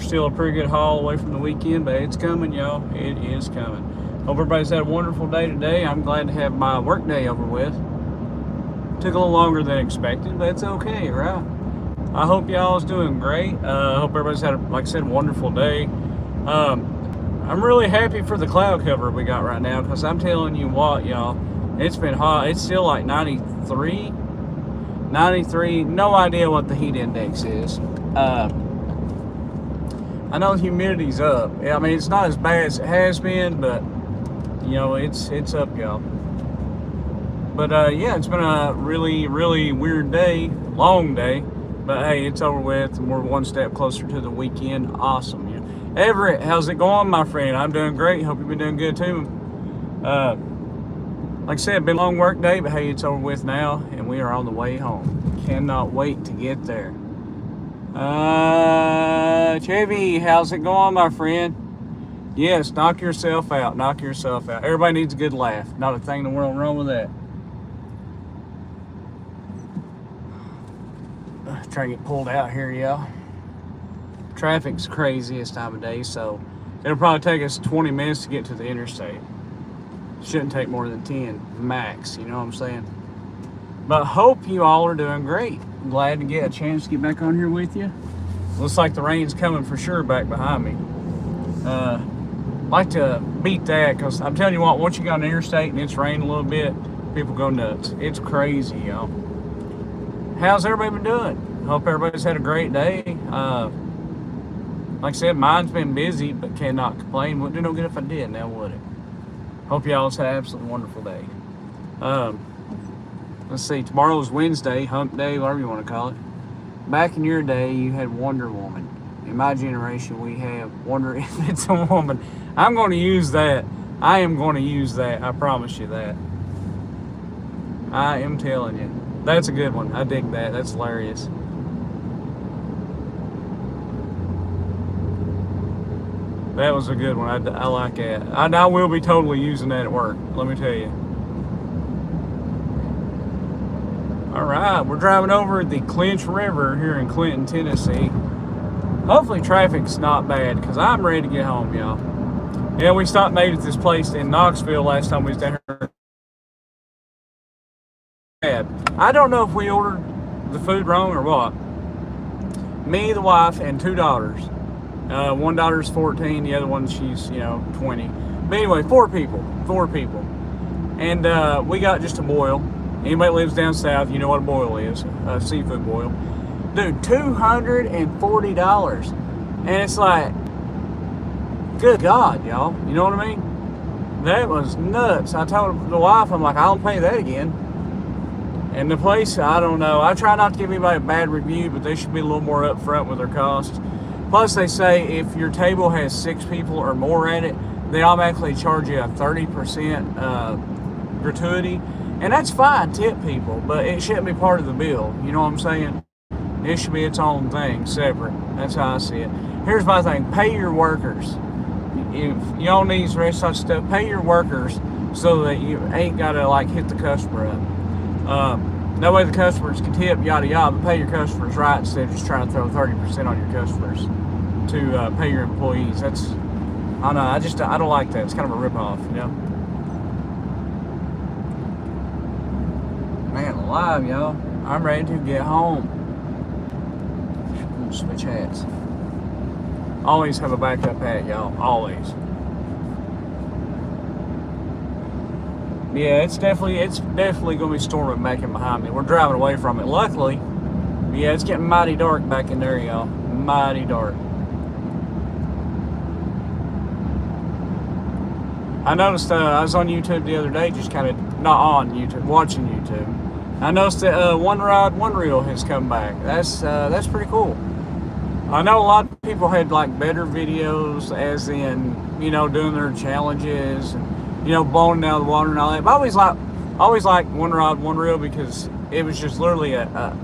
still a pretty good haul away from the weekend, but it's coming, y'all. It is coming. Hope everybody's had a wonderful day today. I'm glad to have my work day over with. Took a little longer than expected, but it's okay, right? I hope y'all's doing great. I hope everybody's had, like I said, a wonderful day. I'm really happy for the cloud cover we got right now, because I'm telling you what, y'all, it's been hot. It's still like 93. No idea what the heat index is. I know the humidity's up. I mean, it's not as bad as it has been, but you know, it's up, y'all. But yeah, it's been a really, really weird day, long day. But hey, it's over with, and we're one step closer to the weekend. Awesome. Yeah. Everett, how's it going, my friend? I'm doing great. Hope you've been doing good too. Like I said, been a long work day, but hey, it's over with now, and we are on the way home. Cannot wait to get there. Chevy, how's it going, my friend? Yes, knock yourself out. Knock yourself out. Everybody needs a good laugh. Not a thing in the world wrong with that. Trying to get pulled out here, y'all. Traffic's crazy this time of day, so it'll probably take us 20 minutes to get to the interstate. Shouldn't take more than 10 max, you know what I'm saying? But hope you all are doing great. I'm glad to get a chance to get back on here with you. Looks like the rain's coming for sure back behind me. Like to beat that, because I'm telling you what, once you got on the interstate and it's raining a little bit, people go nuts. It's crazy, y'all. How's everybody been doing? Hope everybody's had a great day. Like I said, mine's been busy, but cannot complain. Wouldn't do no good if I did, now would it? Hope y'all had an absolutely wonderful day. Let's see, tomorrow's Wednesday, hump day, whatever you want to call it. Back in your day, you had Wonder Woman. In my generation, we have Wonder If It's a Woman. I'm going to use that. I am going to use that. I promise you that. I am telling you. That's a good one. I dig that. That's hilarious. That was a good one. I like that. I will be totally using that at work. Let me tell you. All right, we're driving over the Clinch River here in Clinton, Tennessee. Hopefully traffic's not bad, because I'm ready to get home, y'all. Yeah, we made it to this place in Knoxville last time we was down here. I don't know if we ordered the food wrong or what. Me, the wife, and 2 daughters. One daughter's 14, the other one, she's, 20. But anyway, 4 people. And we got just a boil. Anybody that lives down south, you know what a boil is, a seafood boil. Dude, $240. And it's like, good God, y'all. You know what I mean? That was nuts. I told the wife, I'm like, I don't pay that again. And the place, I don't know. I try not to give anybody a bad review, but they should be a little more upfront with their costs. Plus, they say if your table has 6 people or more at it, they automatically charge you a 30% gratuity. And that's fine, tip people, but it shouldn't be part of the bill. You know what I'm saying? It should be its own thing, separate. That's how I see it. Here's my thing. Pay your workers. If you don't need this restaurant stuff, pay your workers so that you ain't got to, hit the customer up. That way the customers can tip, yada, yada, but pay your customers right instead of just trying to throw 30% on your customers to pay your employees. I don't know. I don't like that. It's kind of a ripoff, you know? Man alive, y'all. I'm ready to get home. Switch hats. Always have a backup hat, y'all. Always. Yeah, it's definitely going to be storming back in behind me. We're driving away from it. Luckily, yeah, it's getting mighty dark back in there, y'all. Mighty dark. I noticed I was on YouTube the other day, just kind of, not on YouTube, watching YouTube. I noticed that One Rod, One Reel has come back. That's pretty cool. I know a lot of people had better videos, as in, doing their challenges and, blowing out the water and all that. But I always like One Rod, One Reel, because it was just literally a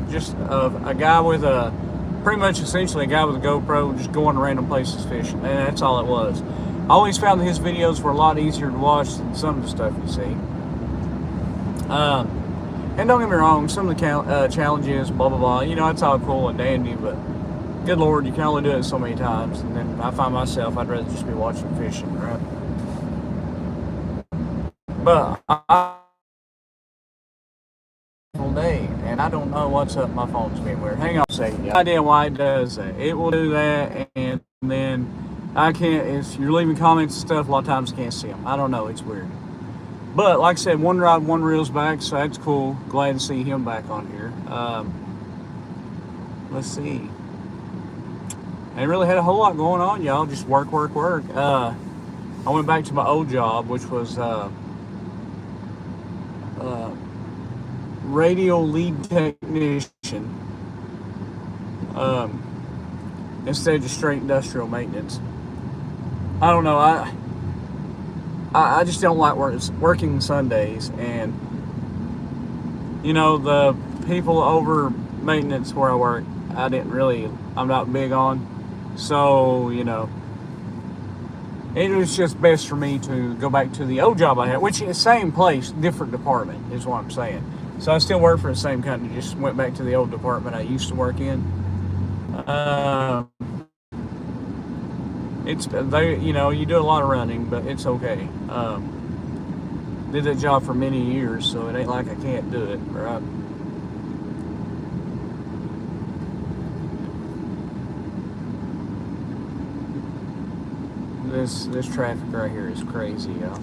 guy with essentially a guy with a GoPro just going to random places fishing, and that's all it was. I always found that his videos were a lot easier to watch than some of the stuff you see. And don't get me wrong, some of the challenges, blah, blah, blah, it's all cool and dandy, but good Lord, you can only do it so many times. And then I find myself, I'd rather just be watching fishing, right? But all day, and I don't know what's up. My phone's being weird. Hang on a second. No idea why it does that. It will do that, and then I can't. If you're leaving comments and stuff, a lot of times I can't see them. I don't know. It's weird. But like I said, One Rod, One Reel's back, so that's cool. Glad to see him back on here. Let's see. I ain't really had a whole lot going on, y'all. Just work, work, work. I went back to my old job, which was radio lead technician, instead of just straight industrial maintenance. I don't know. I just don't like working Sundays, and you know, the people over maintenance where I work, I'm not big on. So, you know, it was just best for me to go back to the old job I had, which is the same place, different department, is what I'm saying. So I still work for the same company, just went back to the old department I used to work in. You know, you do a lot of running, but it's okay. Did that job for many years, so it ain't like I can't do it, right? This traffic right here is crazy, y'all.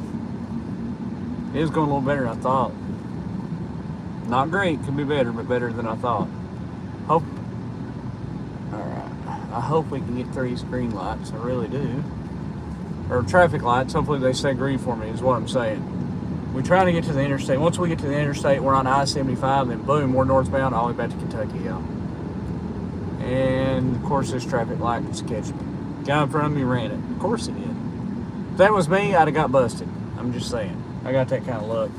It is going a little better than I thought. Not great, could be better, but better than I thought. Alright. I hope we can get through these green lights. I really do. Or traffic lights. Hopefully they stay green for me, is what I'm saying. We're trying to get to the interstate. Once we get to the interstate, we're on I-75, then boom, we're northbound all the way back to Kentucky, y'all. And of course, this traffic light is catching me. Guy in front of me ran it. Of course he did. If that was me, I'd have got busted. I'm just saying. I got that kind of luck.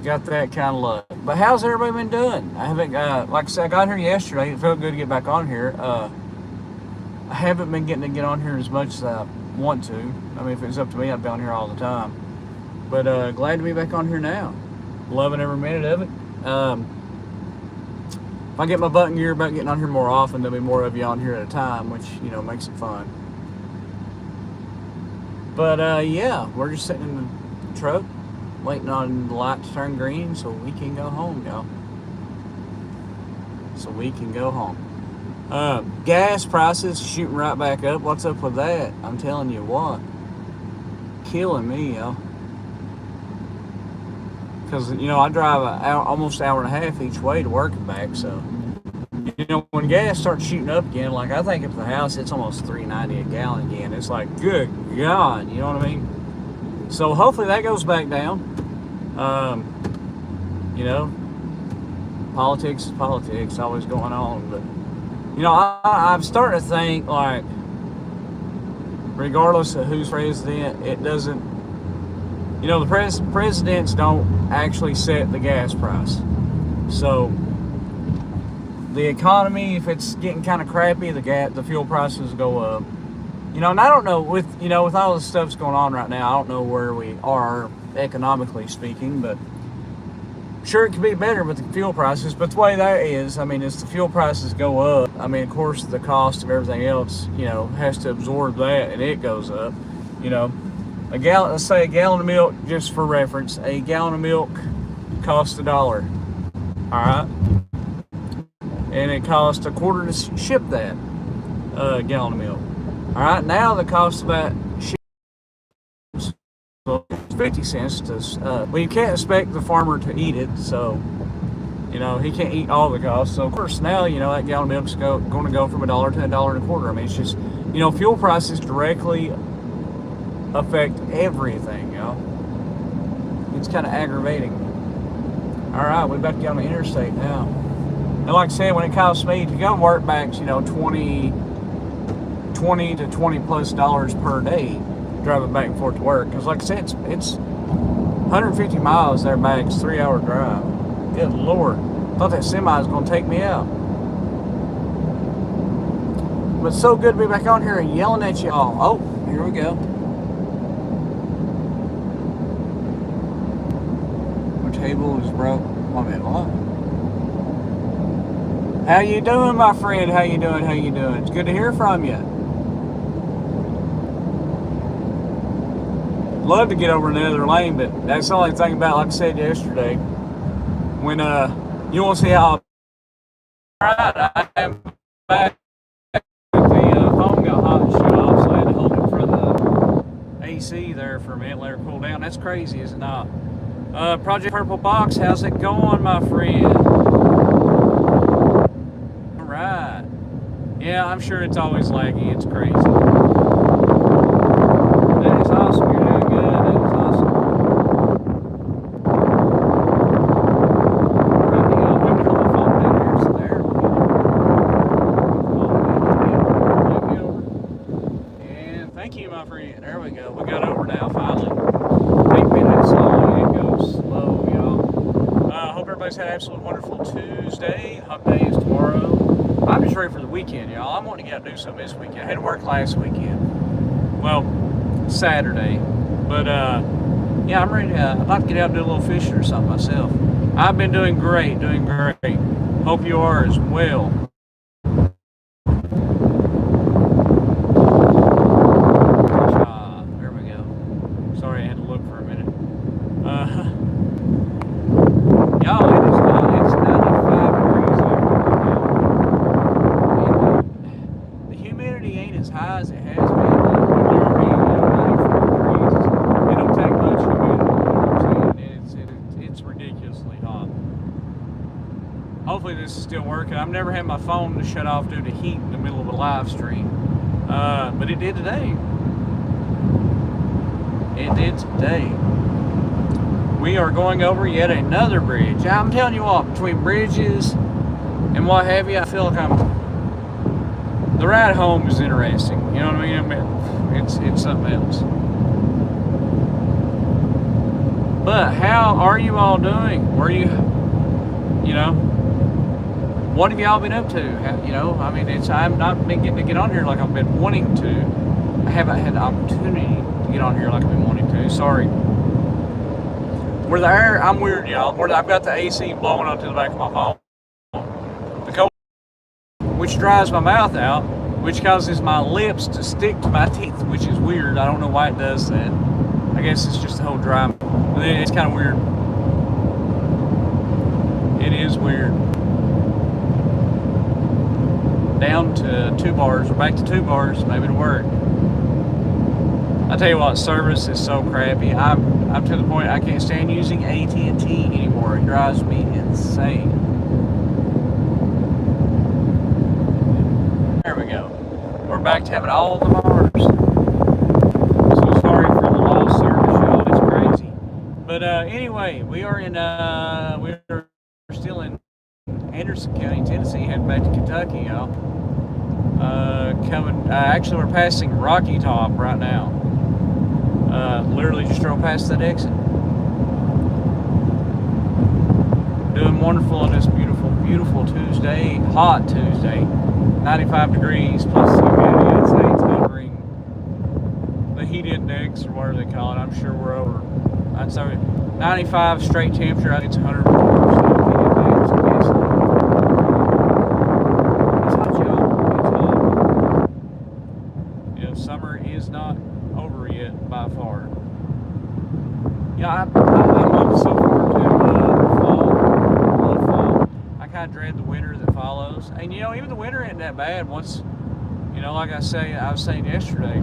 Got that kind of luck. But how's everybody been doing? I haven't, like I said, I got here yesterday. It felt good to get back on here. I haven't been getting to get on here as much as I want to. I mean, if it was up to me, I'd be on here all the time. But glad to be back on here now. Loving every minute of it. If I get my butt in gear about getting on here more often, there'll be more of you on here at a time, which, you know, makes it fun. But yeah, we're just sitting in the truck, waiting on the light to turn green so we can go home, y'all. So we can go home. Gas prices shooting right back up. What's up with that? I'm telling you what. Killing me, y'all. Because, you know, I drive almost an hour and a half each way to work and back, so, you know, when gas starts shooting up again, like, I think at the house it's almost $3.90 a gallon again. It's like, good God, you know what I mean? So hopefully that goes back down. You know, politics is politics, always going on, but, you know, I'm starting to think, like, regardless of who's president, it doesn't, you know, the presidents don't actually set the gas price. So the economy, if it's getting kind of crappy, the fuel prices go up. You know, and I don't know, with all the stuff that's going on right now, I don't know where we are economically speaking, but sure, it could be better with the fuel prices. But the way that is, I mean, as the fuel prices go up, I mean, of course, the cost of everything else, you know, has to absorb that, and it goes up. You know, let's say a gallon of milk, just for reference, a gallon of milk costs $1. All right, and it costs $0.25 to ship that gallon of milk. All right, now the cost of that ships, so 50 cents to, well, you can't expect the farmer to eat it, so, you know, he can't eat all the costs. So, of course, now, you know, that gallon of milk's going to go from $1 to $1.25. I mean, it's just, you know, fuel prices directly affect everything, you know. It's kind of aggravating. All right, we're about to get on the interstate now. And like I said, when it costs me to go work back, you know, $20 to $20+ per day driving back and forth to work, because like I said, it's 150 miles there back. It's a 3-hour drive. Good Lord, thought that semi was going to take me out. But it's so good to be back on here and yelling at y'all. Oh, here we go. My table is broke. Wait a minute, what? How you doing, my friend? How you doing? How you doing? It's good to hear from you. Love to get over in the other lane, but that's the only thing about, like I said yesterday, when you want to see how. Alright, I am back. The phone got hot and shut off, so I had to hold it for the AC there for a minute, let her cool down. That's crazy, is it not? Project Purple Box, how's it going, my friend? Alright. Yeah, I'm sure it's always laggy. It's crazy. That is awesome. You're doing good. That is awesome. Maybe I'll hold the phone down here so there. And thank you, my friend. There we go. We got over now, finally. 8 minutes slowly. It goes slow, y'all. Hope everybody's had an absolutely wonderful Tuesday. Hump Day is tomorrow. I'm just ready for the weekend, y'all. I'm wanting to get out and do something this weekend. I had to work last weekend. Well, Saturday. But, yeah, I'm ready to, I'd like to get out and do a little fishing or something myself. I've been doing great, doing great. Hope you are as well. There we go. Sorry, I had to look for a minute. Y'all, it is hot. It's 95 degrees out. The humidity ain't as high as it has been. Hopefully this is still working. I've never had my phone to shut off due to heat in the middle of a live stream. But it did today. It did today. We are going over yet another bridge. I'm telling you what, between bridges and what have you, I feel like the ride home is interesting. You know what I mean? It's something else. But how are you all doing? Were you know, what have y'all been up to? You know, I mean, I've not been getting to get on here like I've been wanting to. I haven't had the opportunity to get on here like I've been wanting to. Sorry. Where the air, I'm weird, y'all. I've got the AC blowing onto the back of my phone. The cold, which dries my mouth out, which causes my lips to stick to my teeth, which is weird. I don't know why it does that. I guess it's just the whole dry. It's kind of weird. It is weird. Down to 2 bars, or back to 2 bars, maybe to work. I tell you what, service is so crappy. I'm to the point I can't stand using AT&T anymore. It drives me insane. There we go. We're back to having all the bars. So sorry for the lost service, y'all. It's crazy. But anyway, we're still in Anderson County, Tennessee, heading back to Kentucky, y'all. Actually, we're passing Rocky Top right now. Literally just drove past that exit. Doing wonderful on this beautiful, beautiful Tuesday, hot Tuesday. 95 degrees plus humidity. I'd say it's hovering the heat index, or whatever they call it. I'm sure we're over. I'd say 95 straight temperature. I think it's 104% heat index. It's hot, y'all. It's hot. Summer is not over yet by far. Yeah, I'm looking so forward to fall. I love fall. I kind of dread the winter that follows. And, you know, even the winter ain't that bad once, you know, like I was saying yesterday.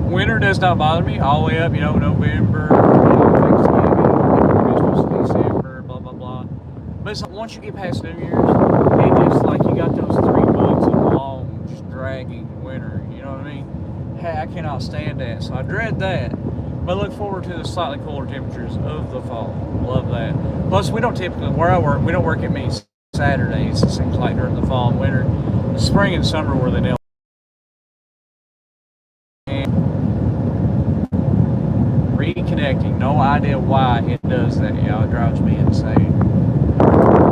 Winter does not bother me all the way up, you know, November, Thanksgiving, Christmas, December, blah, blah, blah. But it's like once you get past New Year's, it just like you got those 3 months of long, just dragging winter, you know what I mean? Hey, I cannot stand that, so I dread that. But look forward to the slightly cooler temperatures of the fall. Love that. Plus, we don't typically, where I work, we don't work at many Saturdays, it seems like, during the fall and winter. The spring and summer where they nail. Reconnecting. No idea why it does that, y'all. It drives me insane.